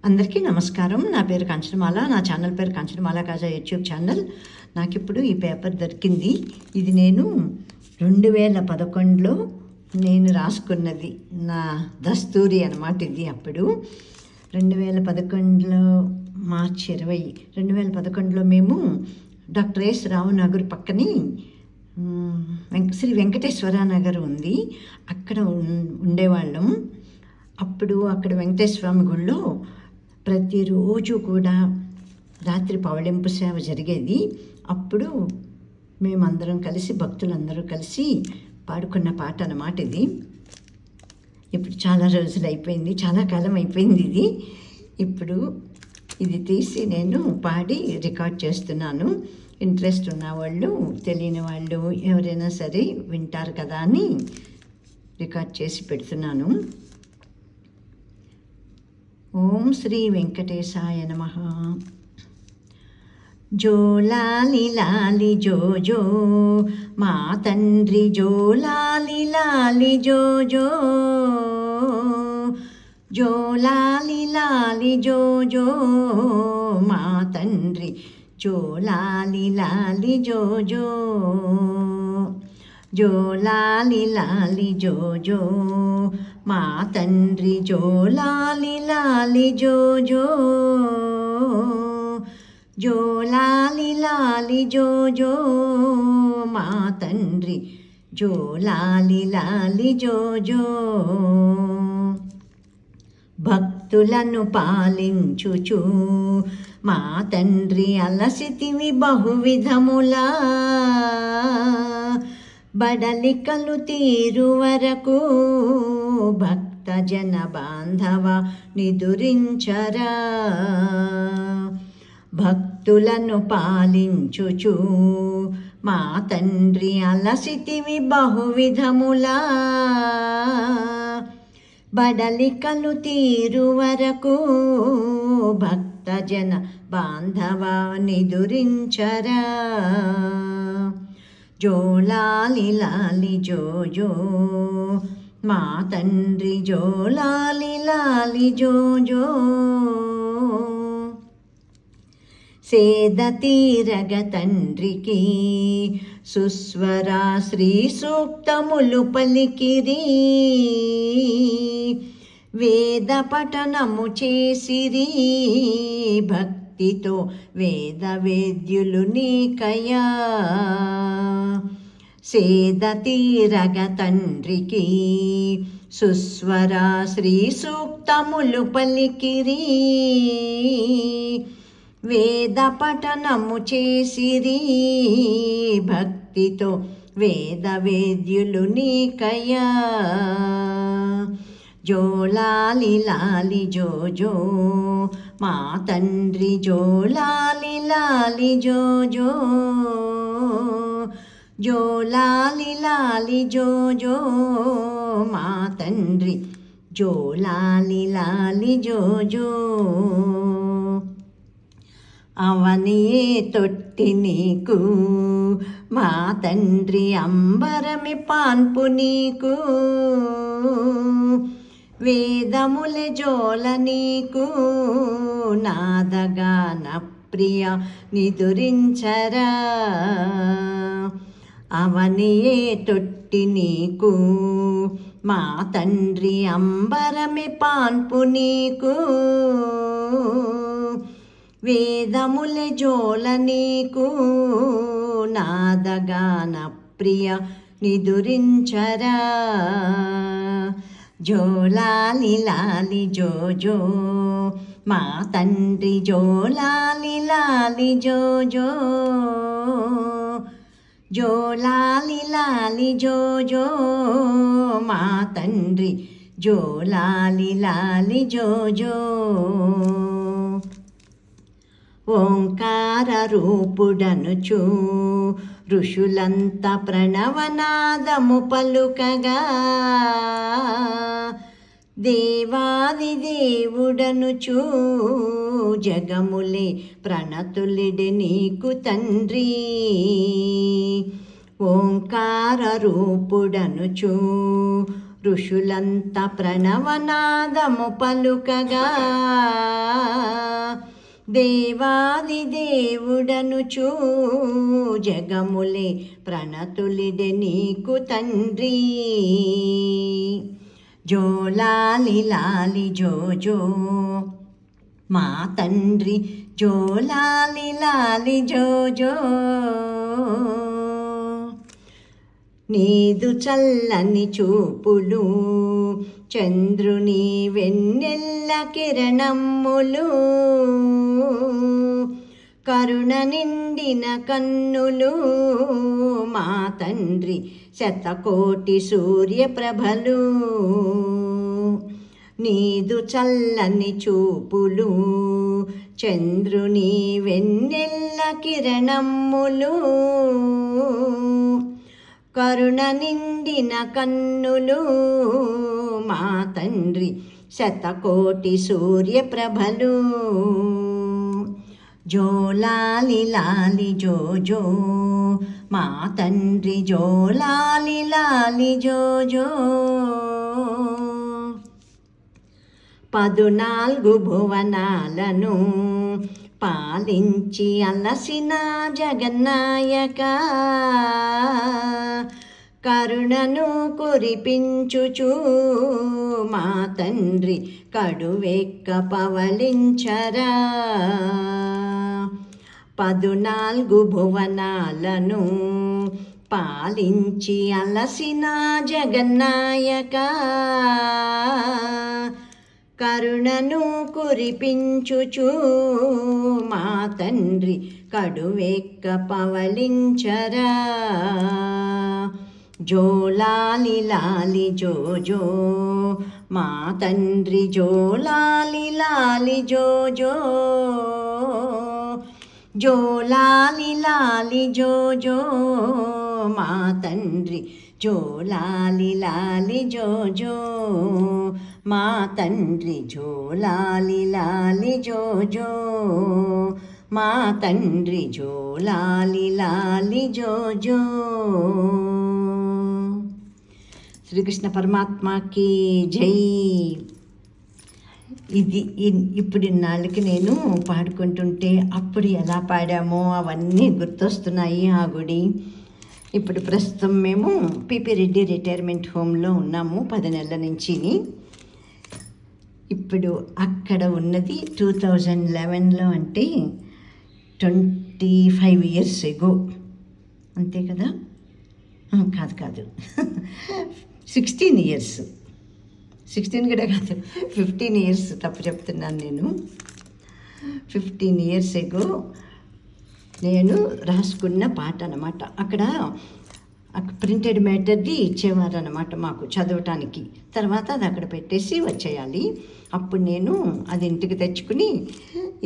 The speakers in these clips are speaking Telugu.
అందరికీ నమస్కారం. నా పేరు కాంచనమాల. నా ఛానల్ పేరు కాంచనమాల కాజా యూట్యూబ్ ఛానల్. నాకిప్పుడు ఈ పేపర్ దొరికింది. ఇది నేను 2011లో నేను రాసుకున్నది. నా దస్తూరి అన్నమాట ఇది. అప్పుడు 2011లో మార్చి 20 2011లో మేము డాక్టర్ ఎస్ రావు నగర్ పక్కని శ్రీ వెంకటేశ్వర నగర్ ఉంది, అక్కడ ఉండేవాళ్ళం. అప్పుడు అక్కడ వెంకటేశ్వర స్వామి గుళ్ళో ప్రతిరోజు కూడా రాత్రి పవళింపు సేవ జరిగేది. అప్పుడు మేమందరం కలిసి, భక్తులందరూ కలిసి పాడుకున్న పాట అన్నమాట ఇది. ఇప్పుడు చాలా రోజులు అయిపోయింది, చాలా కాలం అయిపోయింది ఇది. ఇప్పుడు ఇది తీసి నేను పాడి రికార్డ్ చేస్తున్నాను. ఇంట్రెస్ట్ ఉన్నవాళ్ళు, తెలియని వాళ్ళు ఎవరైనా సరే వింటారు కదా అని రికార్డ్ చేసి పెడుతున్నాను. ఓం శ్రీ వెంకటేశాయ నమః. జో లాలి లాలి జో జో మా తండ్రి, జో లాలి లాలి జో జో, జో లాలి లాలి జో జో మా తండ్రి, జో లాలి లాలి జో జో, జో లాలి లాలి జో జో మా తండ్రి, జో లాలి లాలి జో జో, జో లాలి లాలి జో జో మా తండ్రి, జో లాలి లాలి జో జో. భక్తులను పాలించుచు మా తండ్రి, అలసితివి బహువిధములా, బడలికలు తీరు వరకు భక్త జన బాంధవ నిదురించరా. భక్తులను పాలించుచు మా తండ్రి, అలసితివి బహువిధములా, బడలికలు తీరు వరకు భక్త జన బాంధవ నిదురించరా. జో లాలి లాలి జో జో మా తండ్రి, జో లాలి లాలి జో జో. సేద తీరగ తండ్రికి సుస్వరా శ్రీ సూక్తములు పలికిరి, వేద పఠనము చేసిరి భక్తితో వేద వేద్యులు నీకయా. సేద తీరగ తండ్రికి సుస్వరా శ్రీ సూక్తములు పలికిరి, వేద పఠనము చేసిరి భక్తితో వేద వేద్యులు నీకయా. జో లాలి లాలి జో జో మా తండ్రి, జో లాలి లాలి జో జో, జో లాలి లాలి జో జో మా తండ్రి, జో లాలి లాలి జో జో. అవనియే తొట్టి నీకు మా తండ్రి, అంబరమి పాన్పు నీకు, వేదములె జోల నీకు నాదగాన ప్రియ నిదురించరా. అవనియే తొట్టి నీకు మా తండ్రి, అంబరమి పాన్పు నీకు, వేదములె జోల నీకు నాదగాన ప్రియ నిదురించరా. జో లాలి లాలి జో జో మా తండ్రి, జో లాలి లాలి జో జో, జో లాలి లాలి జో జో మా తండ్రి, జో లాలి లాలి జో జో. ఓంకార రూపుడనుచు ఋషులంత ప్రణవనాదము పలుకగా, దేవాది దేవుడనుచు జగములే ప్రణతులిడి నీకు తండ్రి. ఓంకార రూపుడనుచు ఋషులంతా ప్రణవనాదము పలుకగా దేవాది దేవుడనుచూ జగములే ప్రణతులిదె నీకు తండ్రి. జోలాలి లాలి జోజో మా తండ్రి, జోలాలి లాలి జోజో. నీదు చల్లని చూపులు చంద్రుని వెన్నెల్ల కిరణమ్ములు, కరుణ నిండిన కన్నులు మా తండ్రి శతకోటి సూర్యప్రభలు. నీదు చల్లని చూపులు చంద్రుని వెన్నెల్ల కిరణమ్ములు, కరుణ నిండిన కన్నులు మా తండ్రి శతకోటి సూర్యప్రభలు. జోలాలి లాలి జోజో మా తండ్రి, జోలాలి లాలి జోజో. 14 భువనాలను పాలించి అలసిన జగన్నాయక, కరుణను కురిపించుచు మా తండ్రి కడువెక్క పవళించరా. 14 భువనాలను పాలించి అలసిన జగన్నాయక, కరుణను కురిపించుచు మా తండ్రి కడువెక్క పవళించరా. జోలాలి లాలి జోజో మా తండ్రి, జోలాలి లాలి జోజో. జోలాలి లాలి జోజో మా తండ్రి, జోలాలి లాలి జోజో మా తండ్రి, జోలాలి లాలి జోజో మా తండ్రి, జోలాలి లాలి జోజో. శ్రీకృష్ణ పరమాత్మకి జై. ఇది ఇప్పుడు ఇన్నాళ్ళకి నేను పాడుకుంటుంటే అప్పుడు ఎలా పాడామో అవన్నీ గుర్తొస్తున్నాయి. ఆ గుడి ఇప్పుడు ప్రస్తుతం మేము పిపి రెడ్డి రిటైర్మెంట్ హోమ్లో ఉన్నాము 10 నెలల నుంచి. ఇప్పుడు అక్కడ ఉన్నది 2011లో, అంటే 25 years ఎగో, అంతే కదా? కాదు 16 years, 16 కూడా కాదు, 15 years తప్పు చెప్తున్నాను నేను. 15 years ఎగో నేను రాసుకున్న పాట అన్నమాట. అక్కడ ప్రింటెడ్ మ్యాటర్ది ఇచ్చేవారు అన్నమాట మాకు చదవటానికి. తర్వాత అది అక్కడ పెట్టేసి వచ్చేయాలి. అప్పుడు నేను అది ఇంటికి తెచ్చుకుని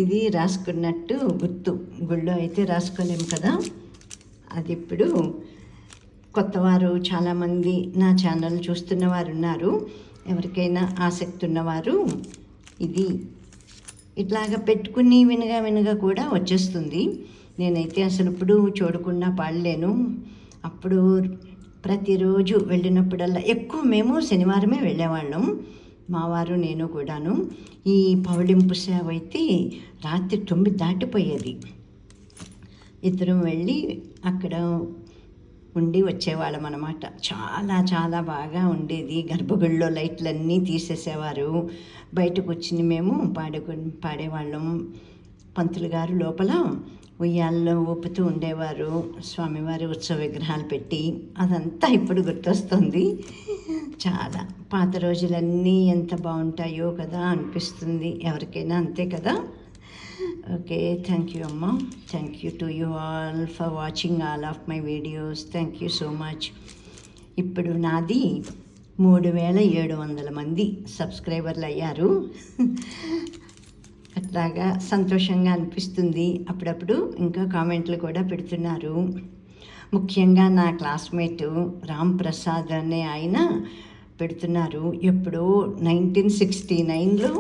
ఇది రాసుకున్నట్టు గుర్తు. గుళ్ళో అయితే రాసుకోలేము కదా. అది ఇప్పుడు కొత్తవారు చాలామంది నా ఛానల్ చూస్తున్నవారు ఉన్నారు. ఎవరికైనా ఆసక్తి ఉన్నవారు ఇది ఇట్లాగా పెట్టుకుని వినగా కూడా వచ్చేస్తుంది. నేనైతే అసలు ఇప్పుడు చూడకుండా పాడలేను. అప్పుడు ప్రతిరోజు వెళ్ళినప్పుడల్లా ఎక్కువ మేము శనివారమే వెళ్ళేవాళ్ళం, మా వారు నేను కూడాను. ఈ పవళింపు సేవ అయితే రాత్రి 9 దాటిపోయేది. ఇద్దరం వెళ్ళి అక్కడ ఉండి వచ్చేవాళ్ళం అన్నమాట. చాలా బాగా ఉండేది. గర్భగుడిలో లైట్లన్నీ తీసేసేవారు. బయటకు వచ్చి మేము పాడేవాళ్ళం. పంతులు గారు లోపల ఉయ్యాల్లో ఊపుతూ ఉండేవారు, స్వామివారి ఉత్సవ విగ్రహాలు పెట్టి. అదంతా ఇప్పుడు గుర్తొస్తుంది. చాలా పాత రోజులన్నీ ఎంత బాగుంటాయో కదా అనిపిస్తుంది ఎవరికైనా, అంతే కదా. ఓకే, థ్యాంక్ యూ అమ్మ. Thank you to you all for watching all of my videos. Thank you so much. ఇప్పుడు నాది 3700 మంది సబ్స్క్రైబర్లు అయ్యారు. అట్లాగా సంతోషంగా అనిపిస్తుంది. అప్పుడప్పుడు ఇంకా కామెంట్లు కూడా పెడుతున్నారు. ముఖ్యంగా నా క్లాస్మేటు రామ్ ప్రసాద్ అనే ఆయన పెడుతున్నారు. ఎప్పుడో 1969లో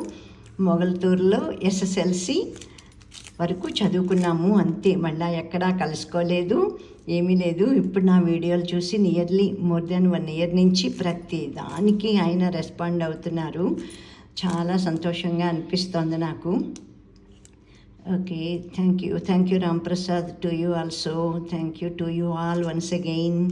మొగల్తూరులో SSLC వరకు చదువుకున్నాము అంతే. మళ్ళీ ఎక్కడా కలుసుకోలేదు, ఏమీ లేదు. ఇప్పుడు నా వీడియోలు చూసి నియర్లీ మోర్ దెన్ 1 ఇయర్ నుంచి ప్రతి దానికి ఆయన రెస్పాండ్ అవుతున్నారు. చాలా సంతోషంగా అనిపిస్తోంది నాకు. Okay, thank you Ram Prasad, to you also. Thank you to you all once again.